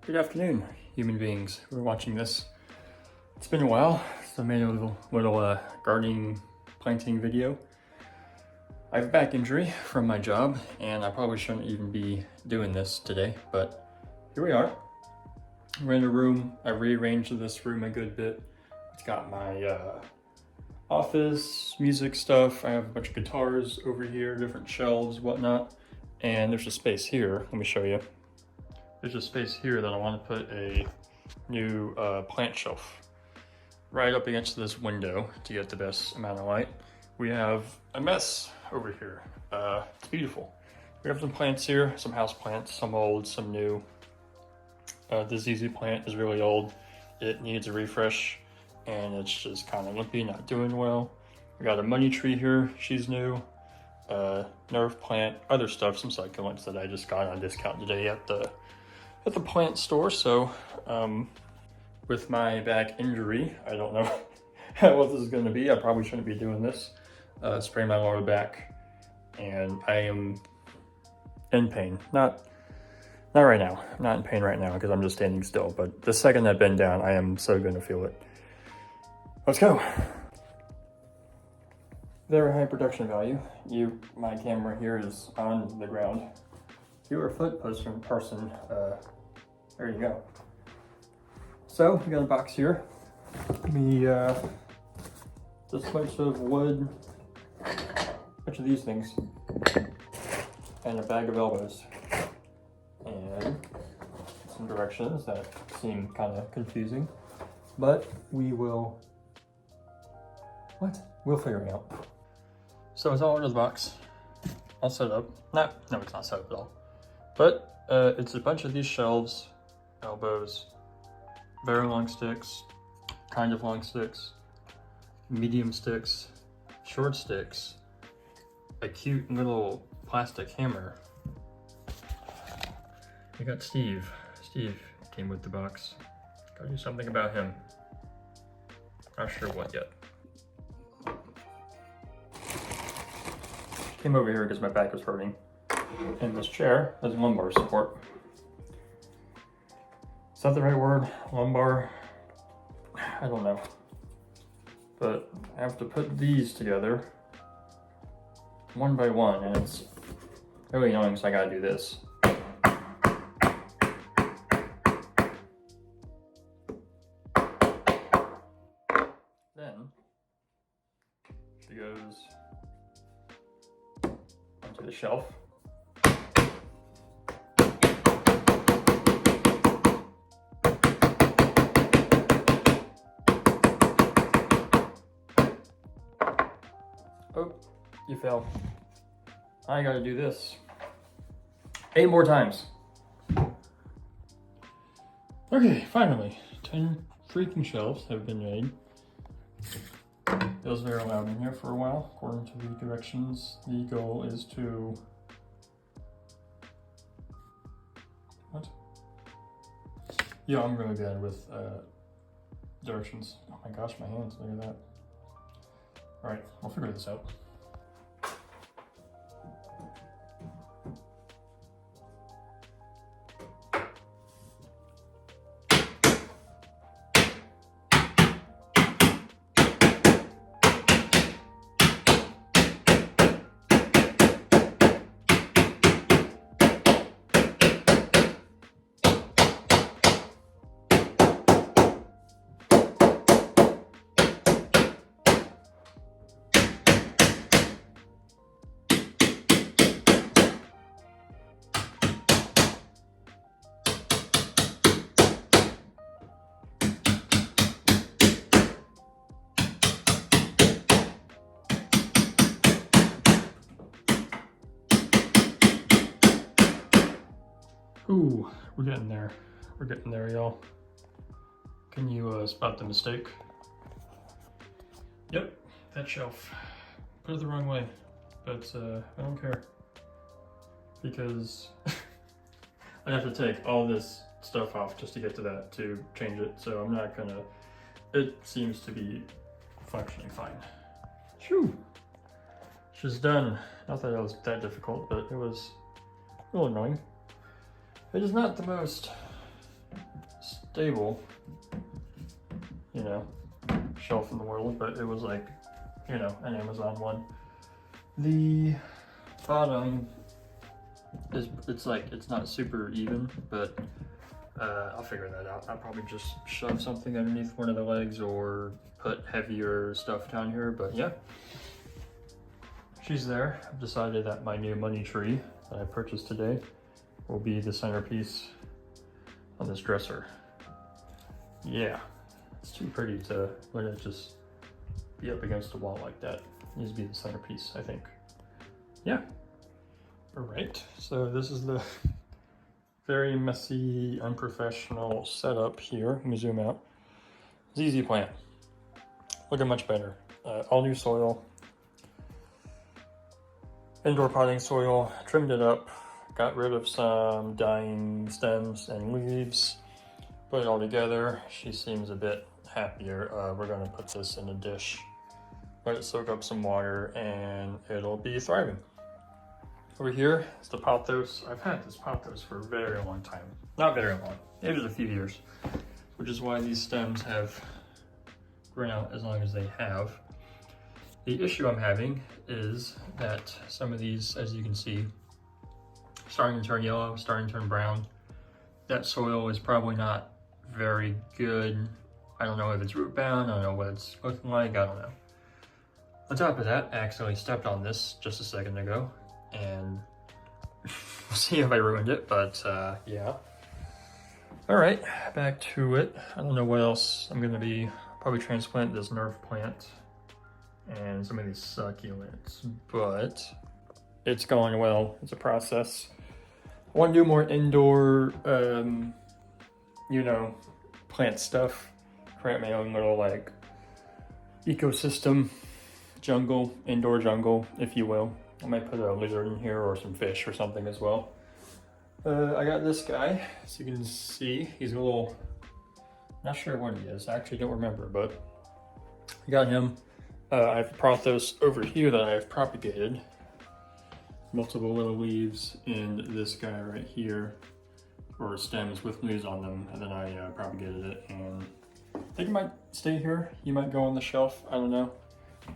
Good afternoon, human beings who are watching this. It's been a while since I made a little gardening, planting video. I have a back injury from my job, and I probably shouldn't even be doing this today, but here we are. We're in a room. I rearranged this room a good bit. It's got my office, music stuff. I have a bunch of guitars over here, different shelves, whatnot. And there's a space here. Let me show you. There's a space here that I want to put a new plant shelf right up against this window to get the best amount of light. We have a mess over here. It's beautiful. We have some plants here, some house plants, some old, some new. The ZZ plant is really old. It needs a refresh and it's just kind of limpy, not doing well. We got a money tree here, she's new. Nerve plant, other stuff, some succulents that I just got on discount today at the plant store. So with my back injury, I don't know what this is going to be. I probably shouldn't be doing this. Sprained my lower back and I am in pain. Not right now. I'm not in pain right now because I'm just standing still, but the second I bend down, I am so going to feel it. Let's go. Very high production value. My camera here is on the ground. If you were a foot person, there you go. So we got a box here. Just a bunch of wood, a bunch of these things, and a bag of elbows, and some directions that seem kind of confusing, but we'll figure it out. So it's all in the box, all set up. No, it's not set up at all. But it's a bunch of these shelves, elbows, very long sticks, kind of long sticks, medium sticks, short sticks, a cute little plastic hammer. We got Steve. Steve came with the box. Gotta do something about him. Not sure what yet. Came over here because my back was hurting. And this chair has lumbar support. Is that the right word? Lumbar? I don't know. But I have to put these together one by one, and it's really annoying, so I gotta do this. Then she goes onto the shelf. Oh, you fell. I gotta do this 8 more times. Okay, finally, 10 freaking shelves have been made. It was very loud in here for a while. According to the directions, the goal is to... What? Yeah, I'm really bad with directions. Oh my gosh, my hands, look at that. All right, we'll figure this out. Ooh, we're getting there. We're getting there, y'all. Can you spot the mistake? Yep, that shelf. Put it the wrong way, but I don't care. Because I'd have to take all this stuff off just to get to that to change it, so I'm not gonna. It seems to be functioning fine. Phew! She's done. Not that it was that difficult, but it was a little annoying. It is not the most stable, you know, shelf in the world, but it was like, you know, an Amazon one. The bottom is, it's not super even, but I'll figure that out. I'll probably just shove something underneath one of the legs or put heavier stuff down here, but yeah. She's there. I've decided that my new money tree that I purchased today will be the centerpiece on this dresser. Yeah, it's too pretty to let it just be up against the wall like that. It needs to be the centerpiece, I think. Yeah. All right, so this is the very messy, unprofessional setup here. Let me zoom out. ZZ plant. Looking much better. All new soil. Indoor potting soil. Trimmed it up. Got rid of some dying stems and leaves. Put it all together. She seems a bit happier. We're gonna put this in a dish. Let it soak up some water and it'll be thriving. Over here is the pothos. I've had this pothos for a very long time. Not very long, maybe just a few years, which is why these stems have grown out as long as they have. The issue I'm having is that some of these, as you can see, starting to turn yellow, starting to turn brown. That soil is probably not very good. I don't know if it's root bound, I don't know what it's looking like, I don't know. On top of that, I accidentally stepped on this just a second ago, and we'll see if I ruined it, but yeah. All right, back to it. I don't know what else I'm gonna be, probably transplant this nerve plant and some of these succulents, but it's going well. It's a process. I want to do more indoor, you know, plant stuff. Create my own little like ecosystem, jungle, indoor jungle, if you will. I might put a lizard in here or some fish or something as well. I got this guy, as you can see. He's a little, not sure what he is. I actually don't remember, but I got him. I have pothos over here that I've propagated. Multiple little leaves in this guy right here, or stems with leaves on them, and then I propagated it, and I think he might stay here. He might go on the shelf, I don't know.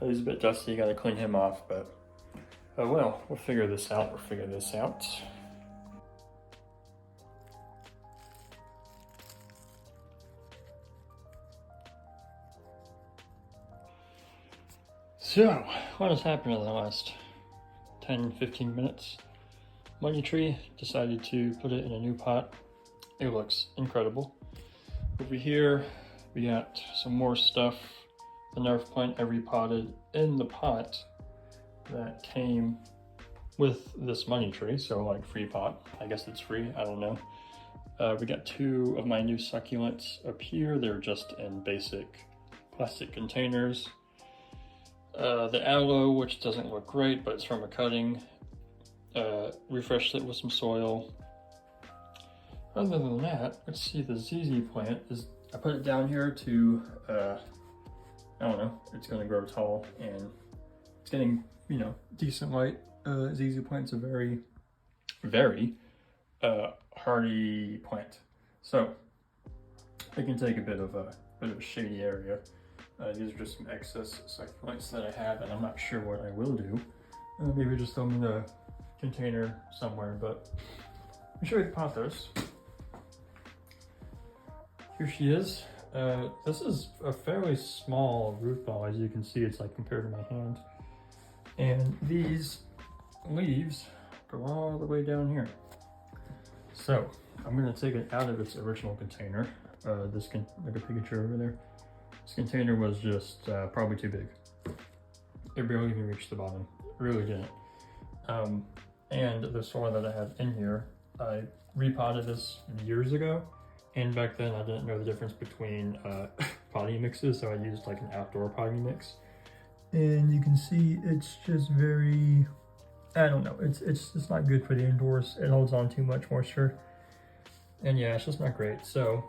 He's a bit dusty, you gotta clean him off, but well, we'll figure this out, So, what has happened in the last 10-15 minutes? Money tree, decided to put it in a new pot. It looks incredible. Over here, we got some more stuff. The nerve plant I repotted in the pot that came with this money tree, so like free pot. I guess it's free, I don't know. We got two of my new succulents up here. They're just in basic plastic containers. The aloe, which doesn't look great, but it's from a cutting. Refreshed it with some soil. Other than that, let's see, the ZZ plant is, I put it down here to, I don't know, it's gonna grow tall and it's getting, you know, decent light. ZZ plant's a very, very hardy plant. So it can take a bit of a shady area. These are just some excess succulents that I have, and I'm not sure what I will do. Maybe just throw them in a container somewhere, but let me show you the pothos. Here she is. This is a fairly small root ball, as you can see. It's like compared to my hand. And these leaves go all the way down here. So I'm gonna take it out of its original container. This can, like a picture over there. This container was just probably too big. It barely even reached the bottom. It really didn't. And the soil that I have in here, I repotted this years ago. And back then I didn't know the difference between potting mixes, so I used like an outdoor potting mix. And you can see it's just very, I don't know, it's just not good for the indoors. It holds on too much moisture. And yeah, it's just not great. So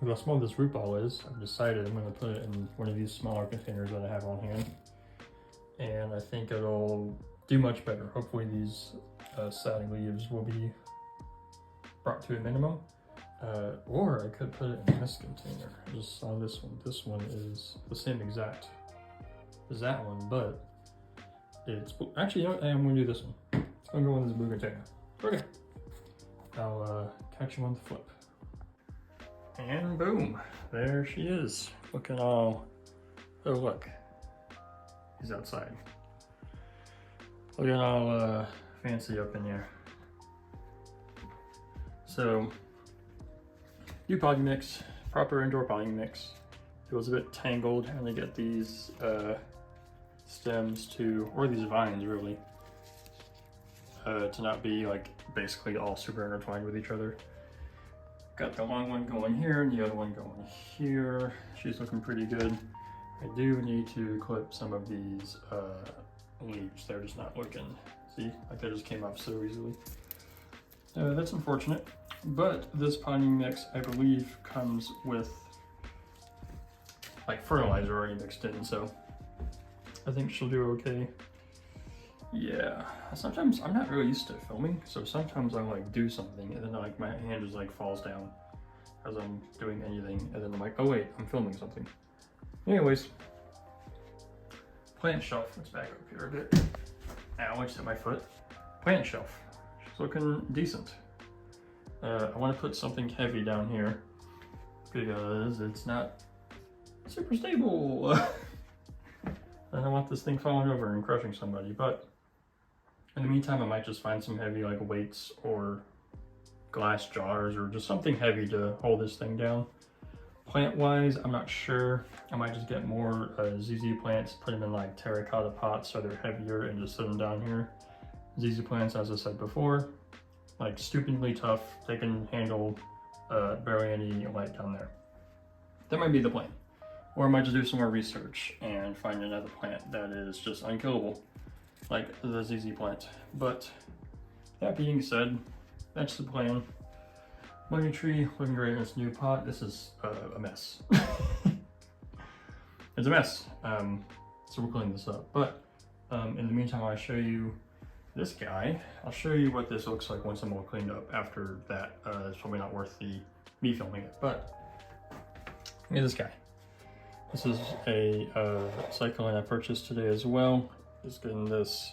with how small this root ball is, I've decided I'm gonna put it in one of these smaller containers that I have on hand. And I think it'll do much better. Hopefully these sagging leaves will be brought to a minimum. Or I could put it in this container. I just saw this one. This one is the same exact as that one, but it's actually, you know what? I'm gonna do this one. It's gonna go in this blue container. Okay. I'll catch you on the flip. And boom, there she is. Looking all, oh look, he's outside. Looking all fancy up in here. So, new potting mix, proper indoor potting mix. It was a bit tangled, and they get these stems to, or these vines really, to not be like basically all super intertwined with each other. Got the long one going here and the other one going here. She's looking pretty good. I do need to clip some of these leaves. They're just not looking, see, like they just came off so easily. That's unfortunate, but this potting mix, I believe, comes with like fertilizer already mixed in, so I think she'll do okay. Yeah, sometimes I'm not really used to filming, so sometimes I like do something and then like my hand just like falls down as I'm doing anything, and then I'm like, oh wait, I'm filming something. Anyways, plant shelf. Let's back up here a bit. Ow, I just hit my foot. Plant shelf. She's looking decent. I want to put something heavy down here because it's not super stable. I don't want this thing falling over and crushing somebody, but in the meantime, I might just find some heavy like weights or glass jars or just something heavy to hold this thing down. Plant-wise, I'm not sure. I might just get more ZZ plants, put them in like terracotta pots so they're heavier and just sit them down here. ZZ plants, as I said before, like stupidly tough. They can handle barely any light down there. That might be the plan. Or I might just do some more research and find another plant that is just unkillable, like the ZZ plant. But that being said, that's the plan. Money tree looking great in its new pot. This is a mess. It's a mess. So we'll clean this up. But in the meantime, I'll show you this guy. I'll show you what this looks like once I'm all cleaned up. After that, it's probably not worth me filming it. But look at this guy. This is a cycling I purchased today as well. Just getting this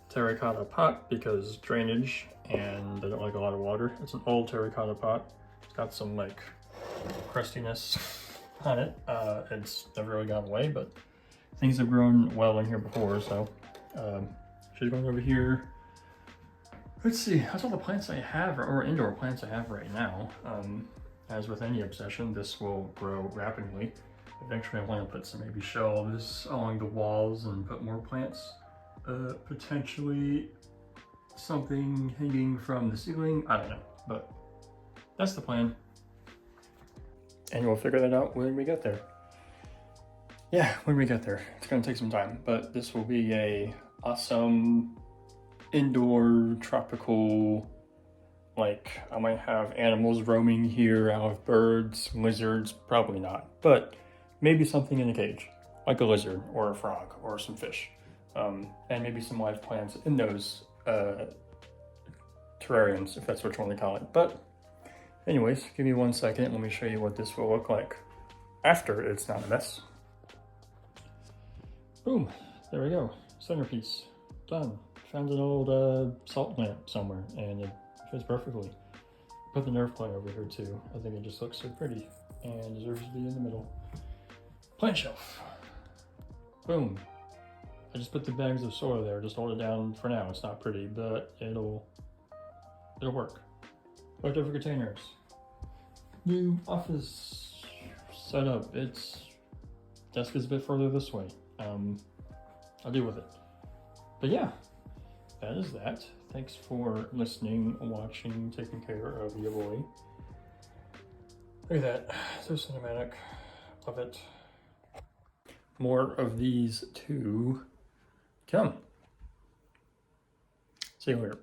terracotta pot because drainage, and I don't like a lot of water. It's an old terracotta pot. It's got some like crustiness on it. It's never really gone away, but things have grown well in here before, so she's going over here. Let's see, that's all the plants I have, or indoor plants I have right now. As with any obsession, this will grow rapidly. Eventually I want to put some maybe shelves along the walls and put more plants. Potentially something hanging from the ceiling, I don't know, but that's the plan. And we'll figure that out when we get there. Yeah, when we get there. It's gonna take some time, but this will be a awesome indoor tropical, like I might have animals roaming here. I'll have birds, lizards, probably not, but maybe something in a cage, like a lizard or a frog or some fish. And maybe some live plants in those terrariums, if that's what you want to call it. But anyways, give me 1 second. Let me show you what this will look like after it's not a mess. Boom, there we go. Centerpiece, done. Found an old salt lamp somewhere and it fits perfectly. Put the Nerf plant over here too. I think it just looks so pretty and deserves to be in the middle. Plant shelf. Boom. I just put the bags of soil there, just hold it down for now. It's not pretty, but it'll work. Leftover containers. New office setup. Desk is a bit further this way. I'll deal with it. But yeah, that is that. Thanks for listening, watching, taking care of your boy. Look at that, so cinematic. Love it. More of these to come. See you later.